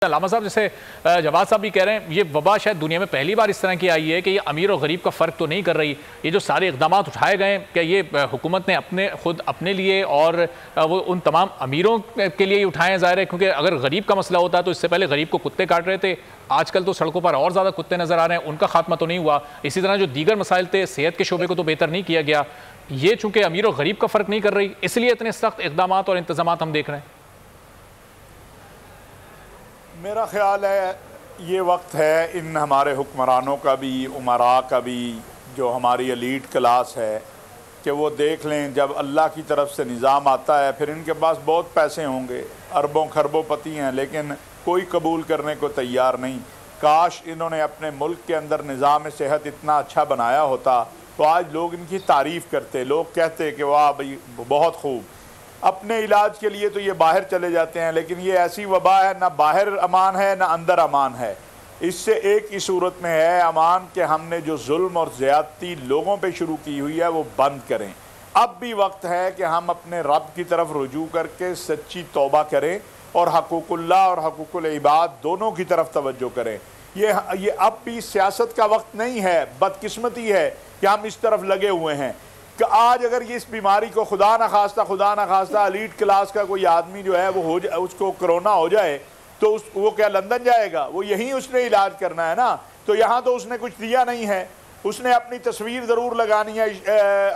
علامہ صاحب جیسے جواد صاحب بھی کہہ رہے ہیں یہ وبا شاید دنیا میں پہلی بار اس طرح کی آئی ہے کہ یہ امیر اور غریب کا فرق تو نہیں کر رہی. یہ جو سارے اقدامات اٹھائے گئے ہیں کہ یہ حکومت نے خود اپنے لیے اور وہ ان تمام امیروں کے لیے ہی اٹھائے ہیں ظاہر ہے, کیونکہ اگر غریب کا مسئلہ ہوتا تو اس سے پہلے غریب کو کتے کاٹ رہے تھے, آج کل تو سڑکوں پر اور زیادہ کتے نظر آ رہے ہیں, ان کا خاتمہ تو نہیں ہوا. اسی طرح جو دیگر مسائل تھے صحت کے شعبے کو تو بہتر نہیں کیا گیا. یہ چونکہ امیر اور غریب کا فرق نہیں کر رہی اس لیے اتنے سخت اقدامات اور انتظامات ہم دیکھ رہے ہیں. میرا خیال ہے یہ وقت ہے ان ہمارے حکمرانوں کا بھی, امراء کا بھی, جو ہماری ایلیٹ کلاس ہے, کہ وہ دیکھ لیں جب اللہ کی طرف سے نظام آتا ہے پھر ان کے پاس بہت پیسے ہوں گے, اربوں خربوں پتی ہیں, لیکن کوئی قبول کرنے کو تیار نہیں. کاش انہوں نے اپنے ملک کے اندر نظام صحت اتنا اچھا بنایا ہوتا تو آج لوگ ان کی تعریف کرتے, لوگ کہتے کہ واہ بھئی بہت خوب. اپنے علاج کے لیے تو یہ باہر چلے جاتے ہیں, لیکن یہ ایسی وبا ہے, نہ باہر امان ہے نہ اندر امان ہے. اس سے ایک ہی صورت میں ہے امان کہ ہم نے جو ظلم اور زیادتی لوگوں پہ شروع کی ہوئی ہے وہ بند کریں. اب بھی وقت ہے کہ ہم اپنے رب کی طرف رجوع کر کے سچی توبہ کریں اور حقوق اللہ اور حقوق العباد دونوں کی طرف توجہ کریں. یہ اب بھی سیاست کا وقت نہیں ہے. بدقسمتی ہے کہ ہم اس طرف لگے ہوئے ہیں کہ آج اگر یہ اس بیماری کو خدا نخواستہ ایلیٹ کلاس کا کوئی آدمی جو ہے وہ اس کو کرونا ہو جائے تو وہ کیا لندن جائے گا؟ وہ یہیں اس نے علاج کرنا ہے نا. تو یہاں تو اس نے کچھ دیا نہیں ہے, اس نے اپنی تصویر ضرور لگانی ہے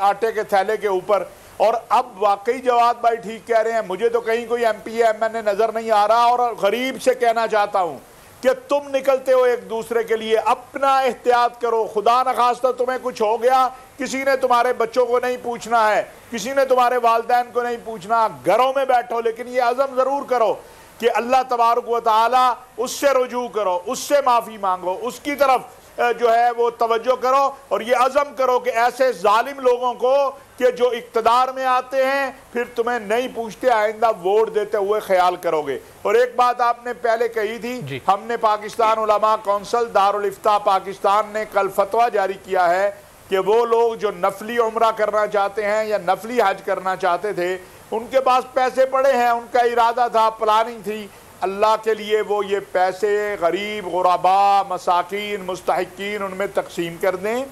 آٹے کے تھیلے کے اوپر. اور اب واقعی جواد بھائی ٹھیک کہہ رہے ہیں, مجھے تو کہیں کوئی ایم پی ایم این اے نظر نہیں آ رہا. اور غریب سے کہنا چاہتا ہوں کہ تم نکلتے ہو ایک دوسرے کے لیے, اپنا احتیاط کرو. خدا نخواستہ تمہیں کچھ ہو گیا, کسی نے تمہارے بچوں کو نہیں پوچھنا ہے, کسی نے تمہارے والدین کو نہیں پوچھنا, گھروں میں بیٹھو, لیکن یہ عزم ضرور کرو کہ اللہ تبارک و تعالی اس سے رجوع کرو, اس سے معافی مانگو, اس کی طرف جو ہے وہ توجہ کرو. اور یہ عزم کرو کہ ایسے ظالم لوگوں کو کہ جو اقتدار میں آتے ہیں پھر تمہیں نہیں پوچھتے, آئندہ ووٹ دیتے ہوئے خیال کرو گے. اور ایک بات آپ نے پہلے کہی تھی, ہم نے پاکستان علماء کونسل دارالافتاء پاکستان نے کل فتویٰ جاری کیا ہے کہ وہ لوگ جو نفلی عمرہ کرنا چاہتے ہیں یا نفلی حج کرنا چاہتے تھے, ان کے پاس پیسے پڑے ہیں, ان کا ارادہ تھا, پلاننگ تھی, اللہ کے لیے وہ یہ پیسے غریب, غرباء, مساکین, مستحقین ان میں تقسیم کر دیں.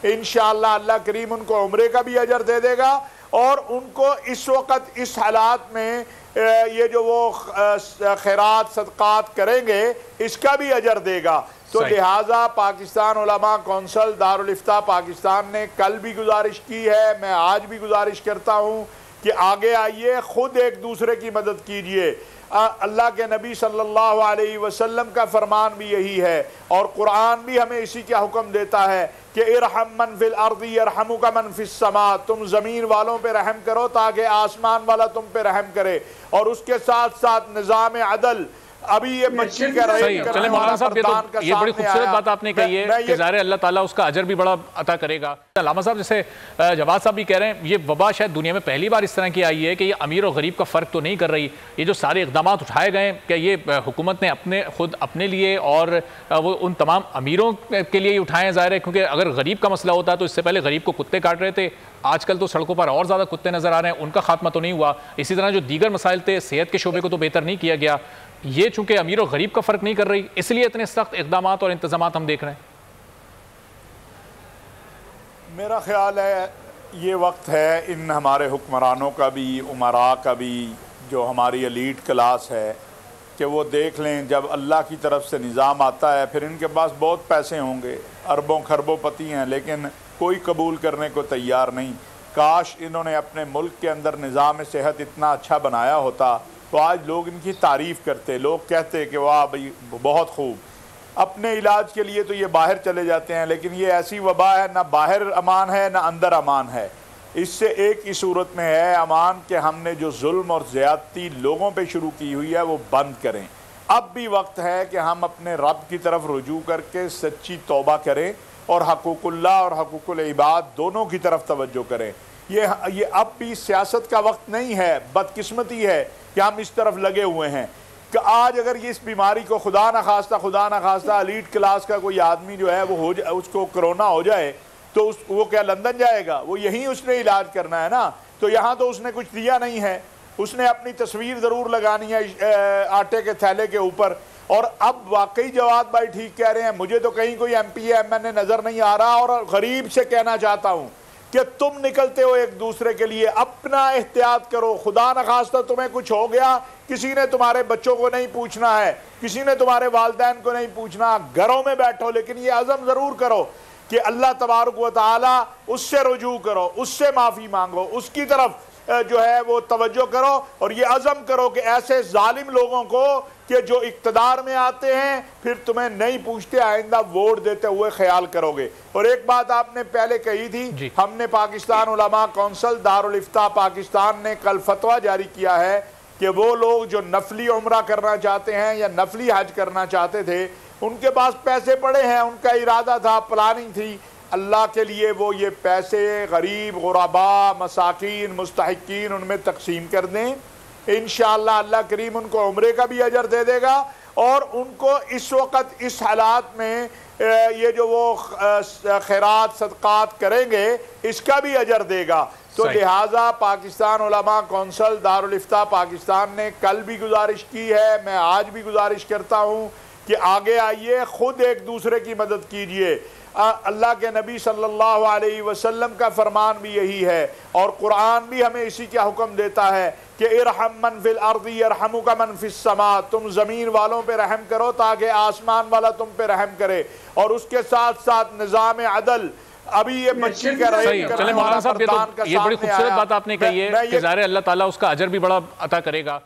انشاءاللہ اللہ کریم ان کو عمرے کا بھی اجر دے دے گا, اور ان کو اس وقت اس حالات میں یہ جو وہ خیرات صدقات کریں گے اس کا بھی اجر دے گا. تو لہٰذا پاکستان علماء کونسل دارالافتاء پاکستان نے کل بھی گزارش کی ہے, میں آج بھی گزارش کرتا ہوں کہ آگے آئیے, خود ایک دوسرے کی مدد کیجئے. اللہ کے نبی صلی اللہ علیہ وسلم کا فرمان بھی یہی ہے, اور قرآن بھی ہمیں اسی کا حکم دیتا ہے کہ ارحم من فی الارض یرحمک من فی السماء, تم زمین والوں پہ رحم کرو تاکہ آسمان والا تم پہ رحم کرے. اور اس کے ساتھ ساتھ نظام عدل, ابھی یہ بچی کا رہی چلیں مولانا صاحب, یہ بڑی خوبصورت بات آپ نے کہی ہے کہ ظاہر اللہ تعالیٰ اس کا اجر بھی بڑا عطا کرے گا. علامہ صاحب جیسے جواد صاحب بھی کہہ رہے ہیں یہ وبا شاید دنیا میں پہلی بار اس طرح کی آئی ہے کہ یہ امیر اور غریب کا فرق تو نہیں کر رہی. یہ جو سارے اقدامات اٹھائے گئے ہیں کہ یہ حکومت نے خود اپنے لیے اور وہ ان تمام امیروں کے لیے ہی اٹھائے ہیں ظاہر ہے, کیونکہ اگر غریب کا مسئلہ ہوتا تو اس سے پہلے غریب کو کتے کاٹ رہے تھے, آج کل تو سڑکوں پر اور زیادہ کتے نظر آ رہے ہیں, ان کا خاتمہ تو نہیں ہوا. اسی طرح جو دیگر مسائل تھے صحت کے شعبے کو تو بہتر نہیں کیا گیا. یہ چونکہ امیر اور غریب کا فرق نہیں کر رہی اس لیے اتنے سخت اقدامات اور انتظامات ہم دیکھ رہے ہیں. میرا خیال ہے یہ وقت ہے ان ہمارے حکمرانوں کا بھی, امراء کا بھی, جو ہماری ایلیٹ کلاس ہے, کہ وہ دیکھ لیں جب اللہ کی طرف سے نظام آتا ہے پھر ان کے پاس بہت پیسے ہوں گے, اربوں خربوں پتی ہیں, لیکن کوئی قبول کرنے کو تیار نہیں. کاش انہوں نے اپنے ملک کے اندر نظام صحت اتنا اچھا بنایا ہوتا تو آج لوگ ان کی تعریف کرتے, لوگ کہتے کہ واہ بھئی بہت خوب. اپنے علاج کے لیے تو یہ باہر چلے جاتے ہیں, لیکن یہ ایسی وبا ہے, نہ باہر امان ہے نہ اندر امان ہے. اس سے ایک ہی صورت میں ہے امان کہ ہم نے جو ظلم اور زیادتی لوگوں پہ شروع کی ہوئی ہے وہ بند کریں. اب بھی وقت ہے کہ ہم اپنے رب کی طرف رجوع کر کے سچی توبہ کریں اور حقوق اللہ اور حقوق العباد دونوں کی طرف توجہ کریں. یہ اب بھی سیاست کا وقت نہیں ہے. بدقسمتی ہے کہ ہم اس طرف لگے ہوئے ہیں کہ آج اگر یہ اس بیماری کو خدا نخواستہ ایلیٹ کلاس کا کوئی آدمی جو ہے وہ اس کو کرونا ہو جائے تو وہ کیا لندن جائے گا؟ وہ یہیں اس نے علاج کرنا ہے نا. تو یہاں تو اس نے کچھ دیا نہیں ہے, اس نے اپنی تصویر ضرور لگانی ہے آٹے کے تھیلے کے اوپر. اور اب واقعی جواد بھائی ٹھیک کہہ رہے ہیں، مجھے تو کہیں کوئی ایم پی ایم این اے نظر نہیں آ رہا، اور غریب سے کہنا چاہتا ہوں کہ تم نکلتے ہو ایک دوسرے کے لیے، اپنا احتیاط کرو، خدا نخواستہ تمہیں کچھ ہو گیا، کسی نے تمہارے بچوں کو نہیں پوچھنا ہے، کسی نے تمہارے والدین کو نہیں پوچھنا، گھروں میں بیٹھو، لیکن یہ عزم ضرور کرو کہ اللہ تبارک و تعالی اس سے رجوع کرو، اس سے معافی مانگو، اس کی طرف جو ہے وہ توجہ کرو، اور یہ عزم کرو کہ ایسے ظالم لوگوں کو کہ جو اقتدار میں آتے ہیں پھر تمہیں نہیں پوچھتے، آئندہ ووٹ دیتے ہوئے خیال کرو گے۔ اور ایک بات آپ نے پہلے کہی تھی، ہم نے پاکستان علماء کونسل دارالافتاء پاکستان نے کل فتویٰ جاری کیا ہے کہ وہ لوگ جو نفلی عمرہ کرنا چاہتے ہیں یا نفلی حج کرنا چاہتے تھے، ان کے پاس پیسے پڑے ہیں، ان کا ارادہ تھا، پلاننگ تھی، اللہ کے لیے وہ یہ پیسے غریب، غرباء، مساکین، مستحقین ان میں تقسیم کر دیں، انشاءاللہ اللہ کریم ان کو عمرے کا بھی اجر دے دے گا، اور ان کو اس وقت اس حالات میں یہ جو وہ خیرات صدقات کریں گے اس کا بھی اجر دے گا۔ تو لہٰذا پاکستان علماء کونسل دارالافتاء پاکستان نے کل بھی گزارش کی ہے، میں آج بھی گزارش کرتا ہوں کہ آگے آئیے، خود ایک دوسرے کی مدد کیجئے۔ اللہ کے نبی صلی اللہ علیہ وسلم کا فرمان بھی یہی ہے، اور قرآن بھی ہمیں اسی کا حکم دیتا ہے کہ ارحم من فی الارض یرحمک من فی السماء، تم زمین والوں پہ رحم کرو تاکہ آسمان والا تم پہ رحم کرے، اور اس کے ساتھ ساتھ نظام عدل۔ ابھی یہ بچی کا صحیح، چلیں مولانا صاحب، یہ بڑی خوبصورت بات آپ نے کہی ہے کہ ظاہر اللہ تعالیٰ اس کا اجر بھی بڑا عطا کرے گا۔